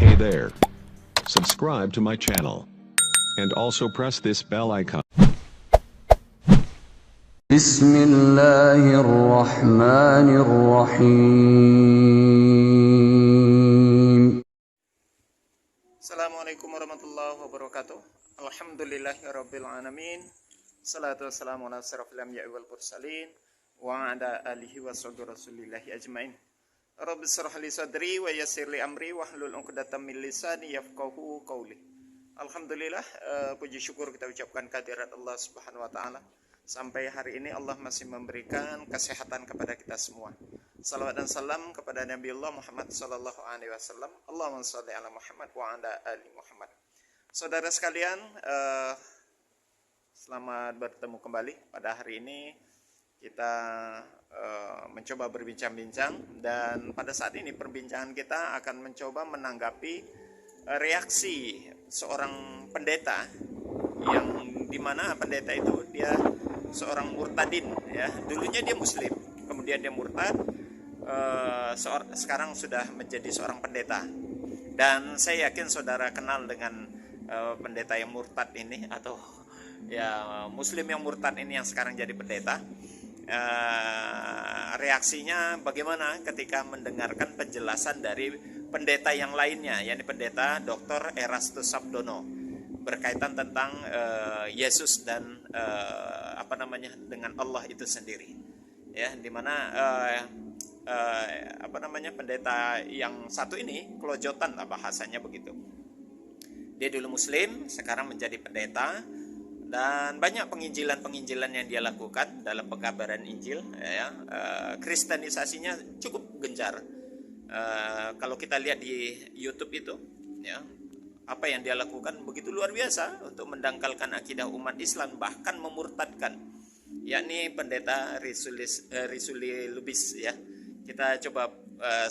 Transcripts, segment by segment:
Hey there. Subscribe to my channel. And also press this bell icon. Bismillahirrahmanirrahim. Assalamualaikum warahmatullahi wabarakatuh. Alhamdulillahirabbil alamin. Salatu wassalamu ala asyrafil anbiya'i wal mursalin wa ala alihi wa sahbihi rasulillahi ajmain. Rabbi shrah li sadri wa yassir li amri wahlul 'uqdatam min lisani yafqahu qawli. Alhamdulillah, puji syukur kita ucapkan kehadirat Allah Subhanahu wa taala. Sampai hari ini Allah masih memberikan kesehatan kepada kita semua. Salawat dan salam kepada Nabi Allah Muhammad sallallahu alaihi wasallam. Allahumma shalli ala Muhammad wa ala ali Muhammad. Saudara sekalian, selamat bertemu kembali. Pada hari ini kita mencoba berbincang-bincang, dan pada saat ini perbincangan kita akan mencoba menanggapi reaksi seorang pendeta yang dimana pendeta itu dia seorang murtadin, ya. Dulunya dia muslim, kemudian dia murtad, sekarang sudah menjadi seorang pendeta. Dan saya yakin saudara kenal dengan pendeta yang murtad ini, atau ya muslim yang murtad ini yang sekarang jadi pendeta. Reaksinya bagaimana ketika mendengarkan penjelasan dari pendeta yang lainnya, yakni pendeta Dr. Erastus Sabdono, berkaitan tentang Yesus dan dengan Allah itu sendiri, ya, dimana pendeta yang satu ini kelojotan lah bahasanya begitu. Dia dulu muslim, sekarang menjadi pendeta, dan banyak penginjilan yang dia lakukan dalam pengkabaran Injil, ya. Kristenisasinya cukup gencar. Kalau kita lihat di YouTube itu, ya, apa yang dia lakukan begitu luar biasa untuk mendangkalkan akidah umat Islam, bahkan memurtadkan, yakni pendeta Risuli Lubis, ya. Kita coba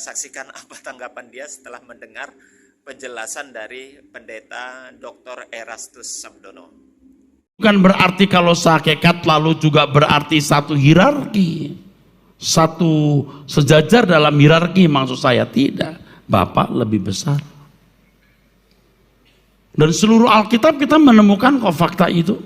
saksikan apa tanggapan dia setelah mendengar penjelasan dari pendeta Dr. Erastus Sabdono. Bukan berarti kalau sehakikat lalu juga berarti satu hierarki, satu sejajar dalam hierarki, maksud saya tidak. Bapak lebih besar. Dan seluruh Alkitab kita menemukan kok fakta itu,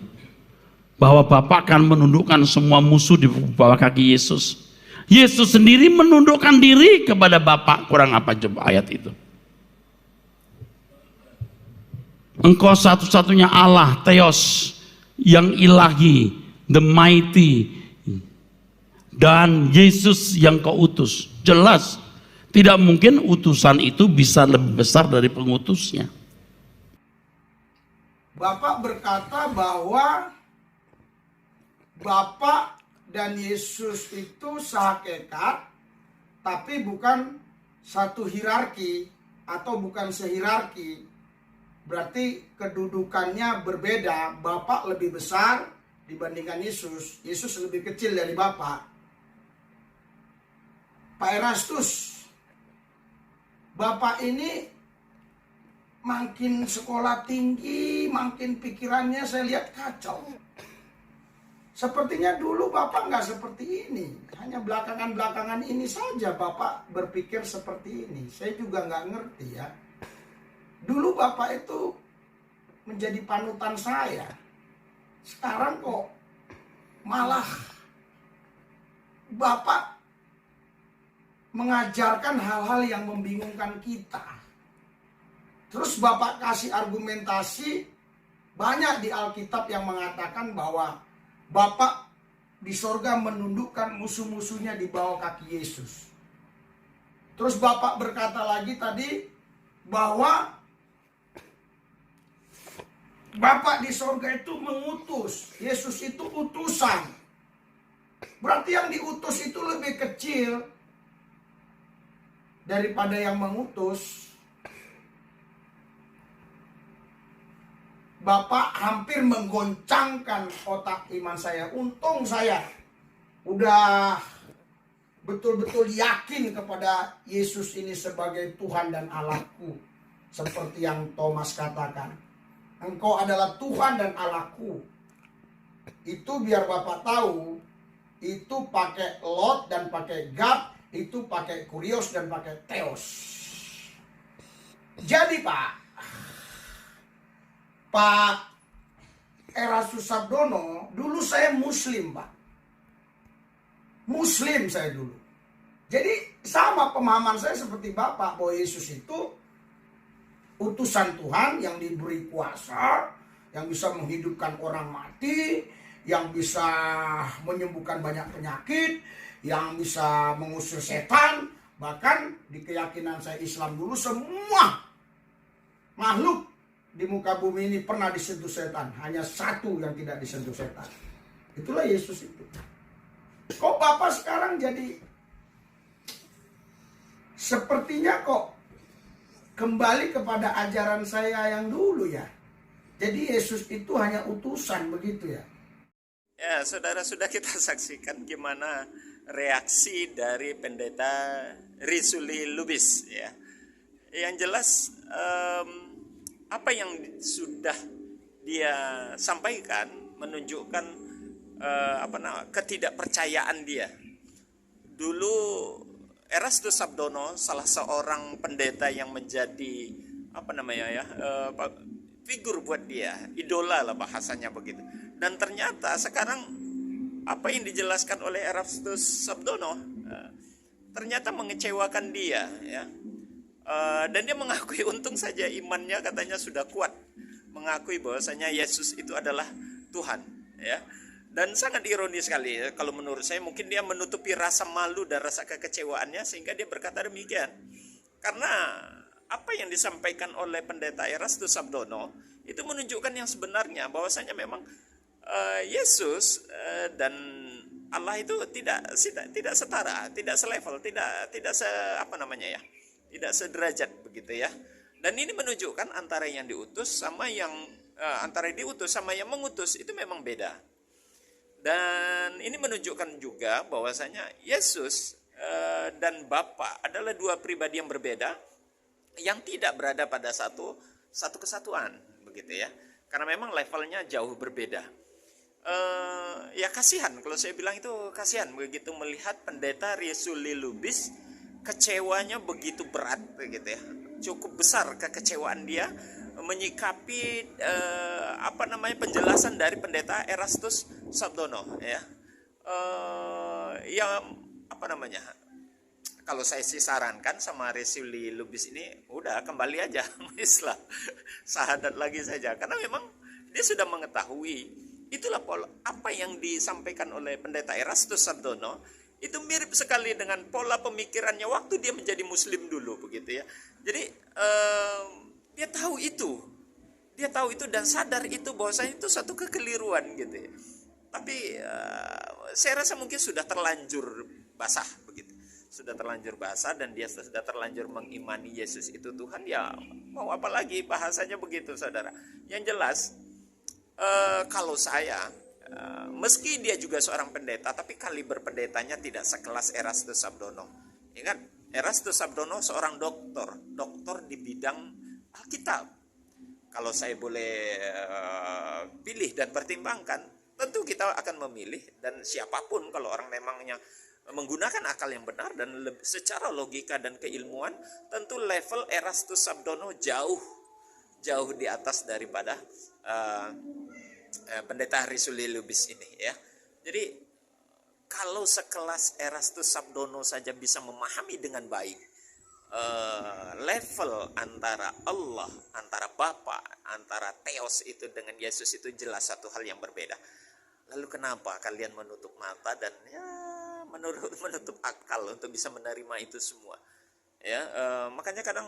bahwa Bapak akan menundukkan semua musuh di bawah kaki Yesus. Yesus sendiri menundukkan diri kepada Bapak. Kurang apa coba ayat itu? Engkau satu-satunya Allah, Theos, yang ilahi, the mighty, dan Yesus yang kau utus. Jelas tidak mungkin utusan itu bisa lebih besar dari pengutusnya. Bapak berkata bahwa Bapak dan Yesus itu sehakikat, tapi bukan satu hierarki atau bukan sehierarki. Berarti kedudukannya berbeda. Bapak lebih besar dibandingkan Yesus. Yesus lebih kecil dari Bapak. Pak Erastus, Bapak ini makin sekolah tinggi, makin pikirannya saya lihat kacau. Sepertinya dulu Bapak nggak seperti ini. Hanya belakangan-belakangan ini saja Bapak berpikir seperti ini. Saya juga nggak ngerti, ya. Dulu Bapak itu menjadi panutan saya. Sekarang kok malah Bapak mengajarkan hal-hal yang membingungkan kita. Terus Bapak kasih argumentasi banyak di Alkitab yang mengatakan bahwa Bapak di sorga menundukkan musuh-musuhnya di bawah kaki Yesus. Terus Bapak berkata lagi tadi bahwa Bapak di sorga itu mengutus. Yesus itu utusan. Berarti yang diutus itu lebih kecil daripada yang mengutus. Bapak hampir menggoncangkan otak iman saya. Untung saya udah betul-betul yakin kepada Yesus ini sebagai Tuhan dan Allahku. Seperti yang Thomas katakan, Engkau adalah Tuhan dan Allahku. Itu biar Bapak tahu, itu pakai Lot dan pakai God, itu pakai Kurios dan pakai Theos. Jadi Pak Erastus Sabdono, dulu saya Muslim Pak. Muslim saya dulu. Jadi sama pemahaman saya seperti Bapak, bahwa Yesus itu utusan Tuhan yang diberi kuasa, yang bisa menghidupkan orang mati, yang bisa menyembuhkan banyak penyakit, yang bisa mengusir setan. Bahkan di keyakinan saya Islam dulu, semua makhluk di muka bumi ini pernah disentuh setan. Hanya satu yang tidak disentuh setan. Itulah Yesus itu. Kok Bapak sekarang jadi sepertinya kok kembali kepada ajaran saya yang dulu ya. Jadi Yesus itu hanya utusan, begitu ya. Ya, saudara, sudah kita saksikan gimana reaksi dari pendeta Risuli Lubis ya. Yang jelas apa yang sudah dia sampaikan menunjukkan ketidakpercayaan dia. Dulu Erastus Sabdono salah seorang pendeta yang menjadi figur buat dia, idola lah bahasanya begitu. Dan ternyata sekarang apa yang dijelaskan oleh Erastus Sabdono ternyata mengecewakan dia ya. Dan dia mengakui, untung saja imannya katanya sudah kuat, mengakui bahwasanya Yesus itu adalah Tuhan ya. Dan sangat ironis sekali ya, kalau menurut saya mungkin dia menutupi rasa malu dan rasa kekecewaannya sehingga dia berkata demikian. Karena apa yang disampaikan oleh pendeta Erastus Sabdono itu menunjukkan yang sebenarnya, bahwasanya memang Yesus dan Allah itu tidak setara, tidak selevel, tidak sederajat begitu ya. Dan ini menunjukkan antara yang diutus sama yang mengutus itu memang beda. Dan ini menunjukkan juga bahwasanya Yesus dan Bapa adalah dua pribadi yang berbeda, yang tidak berada pada satu kesatuan begitu ya. Karena memang levelnya jauh berbeda. Ya kasihan, kalau saya bilang itu kasihan begitu melihat pendeta Risuli Lubis kecewanya begitu berat begitu ya. Cukup besar kekecewaan dia menyikapi penjelasan dari pendeta Erastus Sabdono ya. Kalau saya sih sarankan sama Risuli Lubis ini udah kembali aja Islam, syahadat lagi saja, karena memang dia sudah mengetahui itulah pola apa yang disampaikan oleh pendeta Erastus Sabdono itu mirip sekali dengan pola pemikirannya waktu dia menjadi Muslim dulu begitu ya. Jadi dia tahu itu dan sadar itu bahwasanya itu satu kekeliruan gitu ya. Tapi saya rasa mungkin sudah terlanjur basah begitu. Sudah terlanjur basah dan dia sudah terlanjur mengimani Yesus itu Tuhan, ya mau apa lagi bahasanya begitu saudara. Yang jelas kalau saya meski dia juga seorang pendeta, tapi kaliber pendetanya tidak sekelas Erastus Sabdono. Ingat, Erastus Sabdono seorang doktor di bidang Alkitab. Kalau saya boleh pilih dan pertimbangkan, tentu kita akan memilih, dan siapapun kalau orang memangnya menggunakan akal yang benar dan secara logika dan keilmuan, tentu level Erastus Sabdono jauh di atas daripada pendeta Risuli Lubis ini ya. Jadi kalau sekelas Erastus Sabdono saja bisa memahami dengan baik level antara Allah, antara Bapa, antara Theos itu dengan Yesus itu jelas satu hal yang berbeda. Lalu kenapa kalian menutup mata dan menutup akal untuk bisa menerima itu semua? Ya, makanya kadang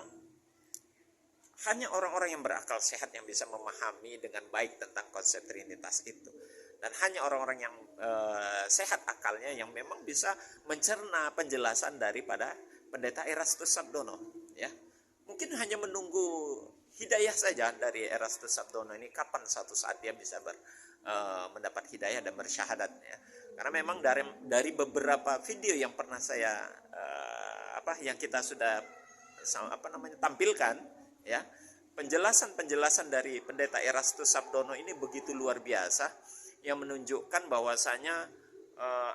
hanya orang-orang yang berakal sehat yang bisa memahami dengan baik tentang konsep Trinitas itu. Dan hanya orang-orang yang sehat akalnya yang memang bisa mencerna penjelasan daripada pendeta Erastus Sabdono. Ya, mungkin hanya menunggu hidayah saja dari Erastus Sabdono ini, kapan suatu saat dia bisa mendapat hidayah dan bersyahadat. Ya. Karena memang dari beberapa video yang pernah saya yang kita sudah tampilkan. Ya, penjelasan dari pendeta Erastus Sabdono ini begitu luar biasa, yang menunjukkan bahwasanya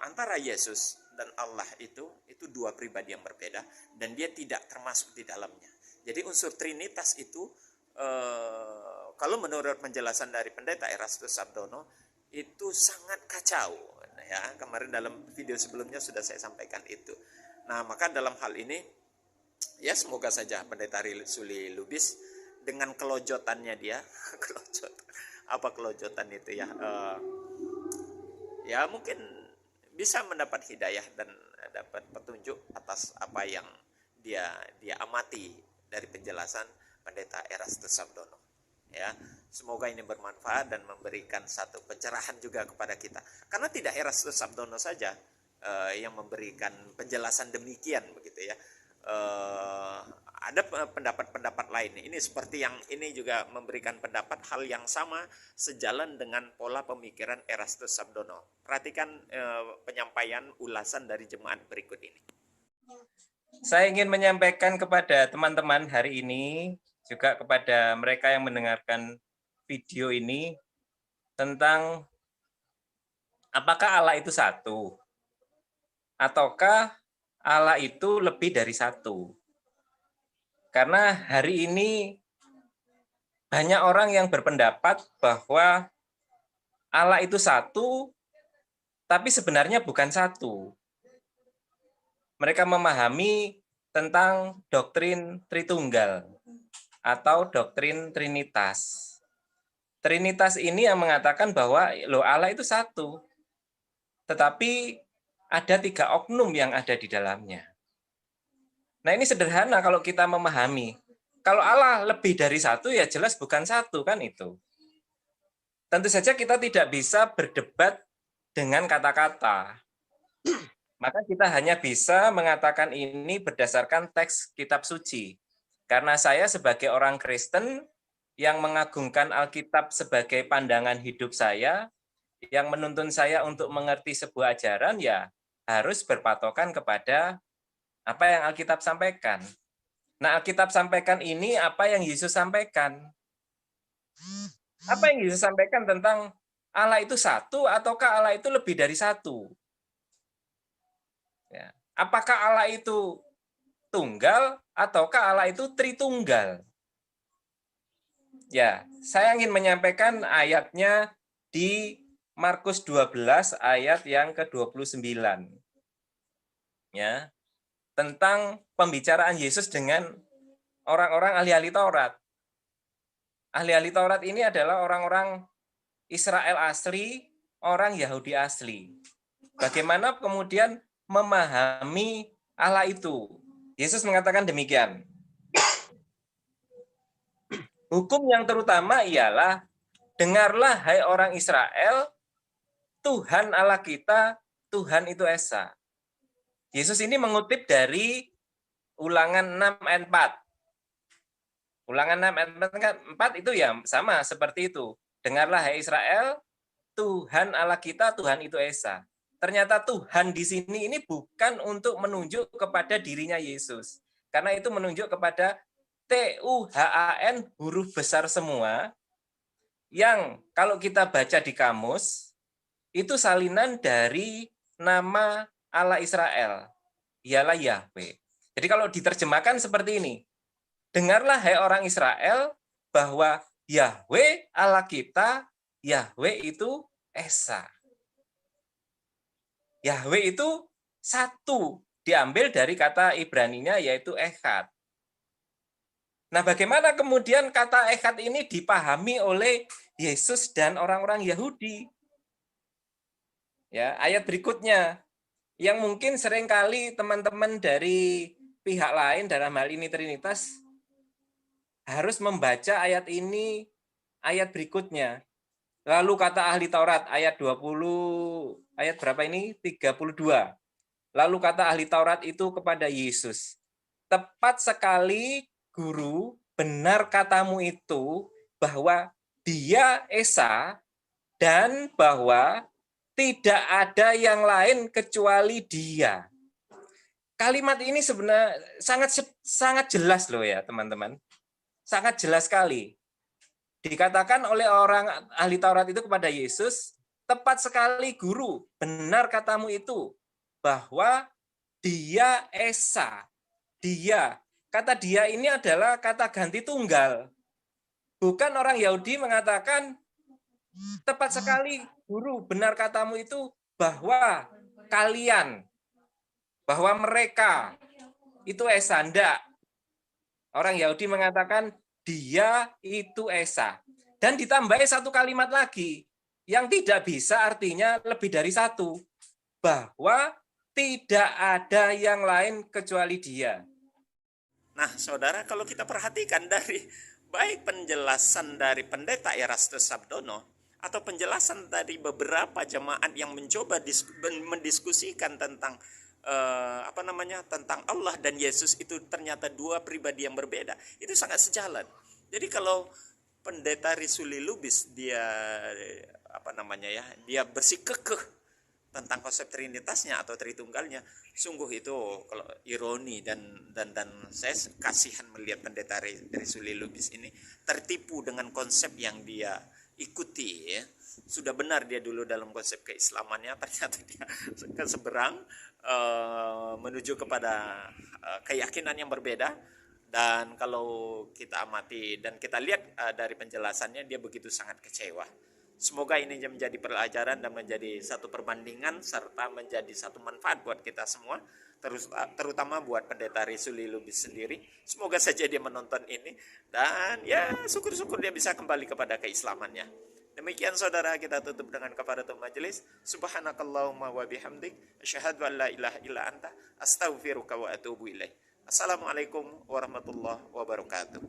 antara Yesus dan Allah itu dua pribadi yang berbeda, dan dia tidak termasuk di dalamnya. Jadi unsur Trinitas itu kalau menurut penjelasan dari Pendeta Erastus Sabdono itu sangat kacau. Ya, kemarin dalam video sebelumnya sudah saya sampaikan itu. Nah, maka dalam hal ini ya semoga saja Pendeta Suli Lubis dengan kelojotannya dia, apa kelojotan itu ya, ya mungkin bisa mendapat hidayah dan dapat petunjuk atas apa yang dia amati dari penjelasan Pendeta Erastus Sabdono. Ya, semoga ini bermanfaat dan memberikan satu pencerahan juga kepada kita. Karena tidak Erastus Sabdono saja yang memberikan penjelasan demikian begitu ya. Ada pendapat-pendapat lain. Ini seperti yang ini juga memberikan pendapat hal yang sama sejalan dengan pola pemikiran Erastus Sabdono. Perhatikan penyampaian ulasan dari jemaat berikut ini. Saya ingin menyampaikan kepada teman-teman hari ini, juga kepada mereka yang mendengarkan video ini, tentang apakah Allah itu satu, ataukah Allah itu lebih dari satu. Karena hari ini banyak orang yang berpendapat bahwa Allah itu satu, tapi sebenarnya bukan satu. Mereka memahami tentang doktrin Tritunggal atau doktrin Trinitas. Trinitas ini yang mengatakan bahwa loh Allah itu satu, tetapi ada 3 oknum yang ada di dalamnya. Nah ini sederhana kalau kita memahami. Kalau Allah lebih dari satu ya jelas bukan satu kan itu. Tentu saja kita tidak bisa berdebat dengan kata-kata. Maka kita hanya bisa mengatakan ini berdasarkan teks kitab suci. Karena saya sebagai orang Kristen yang mengagungkan Alkitab sebagai pandangan hidup saya, yang menuntun saya untuk mengerti sebuah ajaran, ya harus berpatokan kepada apa yang Alkitab sampaikan. Nah, Alkitab sampaikan ini apa yang Yesus sampaikan. Apa yang Yesus sampaikan tentang Allah itu satu ataukah Allah itu lebih dari satu? Ya. Apakah Allah itu tunggal ataukah Allah itu tritunggal? Ya, saya ingin menyampaikan ayatnya di Markus 12 ayat yang ke-29. Ya. Tentang pembicaraan Yesus dengan orang-orang ahli-ahli Taurat. Ahli-ahli Taurat ini adalah orang-orang Israel asli, orang Yahudi asli. Bagaimana kemudian memahami Allah itu? Yesus mengatakan demikian. Hukum yang terutama ialah, dengarlah hai orang Israel, Tuhan Allah kita, Tuhan itu Esa. Yesus ini mengutip dari Ulangan 6 ayat 4. Ulangan 6 ayat 4 itu ya sama seperti itu. Dengarlah hai Israel, Tuhan Allah kita, Tuhan itu Esa. Ternyata Tuhan di sini ini bukan untuk menunjuk kepada dirinya Yesus. Karena itu menunjuk kepada Tuhan, huruf besar semua, yang kalau kita baca di kamus, itu salinan dari nama Allah Israel, ialah Yahweh. Jadi kalau diterjemahkan seperti ini, dengarlah hai orang Israel, bahwa Yahweh Allah kita, Yahweh itu Esa. Yahweh itu satu, diambil dari kata Ibraninya yaitu Echad. Nah, bagaimana kemudian kata Echad ini dipahami oleh Yesus dan orang-orang Yahudi? Ya, ayat berikutnya yang mungkin seringkali teman-teman dari pihak lain dalam hal ini Trinitas harus membaca ayat ini, ayat berikutnya. Lalu kata ahli Taurat ayat 20, ayat berapa ini? 32. Lalu kata ahli Taurat itu kepada Yesus, tepat sekali guru, benar katamu itu bahwa dia Esa dan bahwa tidak ada yang lain kecuali dia. Kalimat ini sebenarnya sangat jelas loh ya teman-teman. Sangat jelas sekali. Dikatakan oleh orang ahli Taurat itu kepada Yesus, tepat sekali guru, benar katamu itu, bahwa dia Esa, dia kata dia ini adalah kata ganti tunggal. Bukan orang Yahudi mengatakan, tepat sekali guru, benar katamu itu bahwa kalian, bahwa mereka itu Esa. Enggak. Orang Yahudi mengatakan dia itu Esa. Dan ditambahi satu kalimat lagi, yang tidak bisa artinya lebih dari satu. Bahwa tidak ada yang lain kecuali dia. Nah, saudara, kalau kita perhatikan dari baik penjelasan dari pendeta Erastus Sabdono atau penjelasan dari beberapa jemaat yang mencoba mendiskusikan tentang tentang Allah dan Yesus itu ternyata dua pribadi yang berbeda, itu sangat sejalan. Jadi kalau pendeta Risuli Lubis dia dia bersikukuh tentang konsep trinitasnya atau tritunggalnya, sungguh itu kalau ironi dan saya kasihan melihat pendeta Risuli Lubis ini tertipu dengan konsep yang dia ikuti ya. Sudah benar dia dulu dalam konsep keislamannya, ternyata dia ke seberang menuju kepada keyakinan yang berbeda. Dan kalau kita amati dan kita lihat dari penjelasannya, dia begitu sangat kecewa. Semoga ini menjadi pelajaran dan menjadi satu perbandingan serta menjadi satu manfaat buat kita semua, terutama buat pendeta Risuli Lubis sendiri. Semoga saja dia menonton ini dan ya syukur-syukur dia bisa kembali kepada keislamannya. Demikian saudara, kita tutup dengan kafaratul majelis. Subhanakallahumma wa bihamdik, asyhadu an la ilaha illa anta, astaghfiruka wa atubu ilaik. Assalamualaikum warahmatullahi wabarakatuh.